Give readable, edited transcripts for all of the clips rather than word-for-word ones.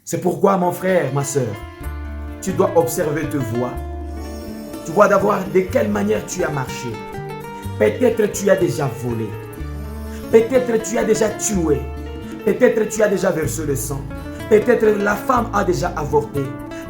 C'est pourquoi, mon frère, ma soeur, tu dois observer tes voies. Tu vois d'abord de quelle manière tu as marché. Peut-être tu as déjà volé. Peut-être tu as déjà tué. Peut-être tu as déjà versé le sang. Peut-être la femme a déjà avorté.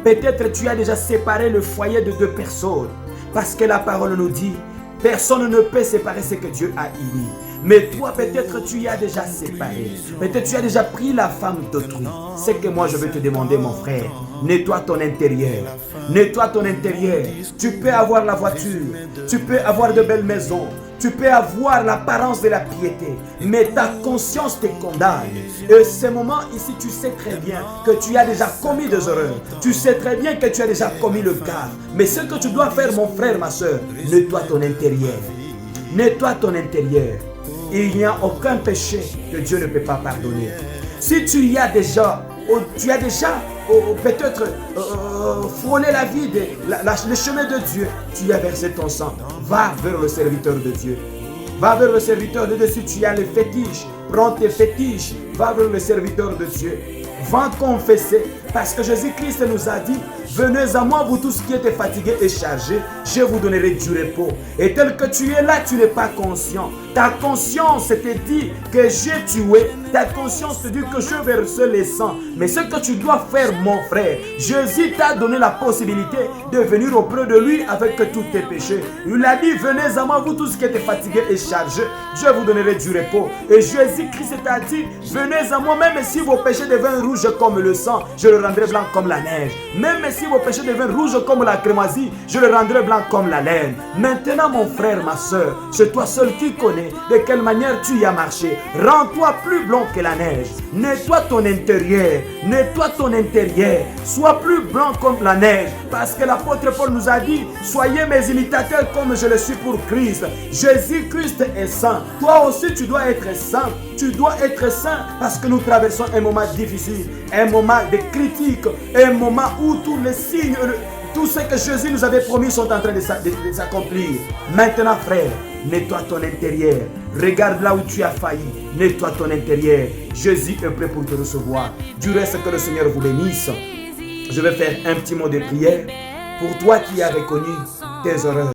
Peut-être tu as déjà séparé le foyer de deux personnes. Parce que la parole nous dit, personne ne peut séparer ce que Dieu a uni. Mais toi, peut-être tu y as déjà séparé. Peut-être tu as déjà pris la femme d'autrui. C'est que moi je veux te demander, mon frère, nettoie ton intérieur. Nettoie ton intérieur. Tu peux avoir la voiture. Tu peux avoir de belles maisons. Tu peux avoir l'apparence de la piété. Mais ta conscience te condamne. Et ce moment ici, tu sais très bien que tu as déjà commis des erreurs. Tu sais très bien que tu as déjà commis le gaffe. Mais ce que tu dois faire, mon frère, ma soeur, nettoie ton intérieur. Nettoie ton intérieur. Il n'y a aucun péché que Dieu ne peut pas pardonner. Si tu y as déjà, peut-être frôlé la vie, le chemin de Dieu, tu y as versé ton sang, va vers le serviteur de Dieu. Va vers le serviteur de Dieu. Si tu as les fétiches, prends tes fétiches, va vers le serviteur de Dieu. Va confesser, parce que Jésus-Christ nous a dit, venez à moi, vous tous qui êtes fatigués et chargés, je vous donnerai du repos. Et tel que tu es là, tu n'es pas conscient. Ta conscience te dit que j'ai tué. Ta conscience te dit que je verse les sangs. Mais ce que tu dois faire, mon frère, Jésus t'a donné la possibilité de venir auprès de lui avec tous tes péchés. Il a dit, venez à moi, vous tous qui êtes fatigués et chargés, je vous donnerai du repos. Et Jésus-Christ t'a dit, venez à moi, même si vos péchés deviennent rouges comme le sang, je le rendrai blanc comme la neige. Même si vos péchés deviennent rouges comme la crémoisie, je le rendrai blanc comme la laine. Maintenant, mon frère, ma soeur, c'est toi seul qui connais de quelle manière tu y as marché. Rends-toi plus blanc que la neige. Nettoie ton intérieur. Nettoie ton intérieur. Sois plus blanc comme la neige. Parce que l'apôtre Paul nous a dit, soyez mes imitateurs comme je le suis pour Christ. Jésus-Christ est saint. Toi aussi, tu dois être saint. Tu dois être saint parce que nous traversons un moment difficile, un moment de critique, un moment où tous les signes, tout ce que Jésus nous avait promis sont en train de s'accomplir. Maintenant, frère, nettoie ton intérieur. Regarde là où tu as failli. Nettoie ton intérieur. Jésus est prêt pour te recevoir. Du reste, que le Seigneur vous bénisse. Je vais faire un petit mot de prière pour toi qui as reconnu tes erreurs.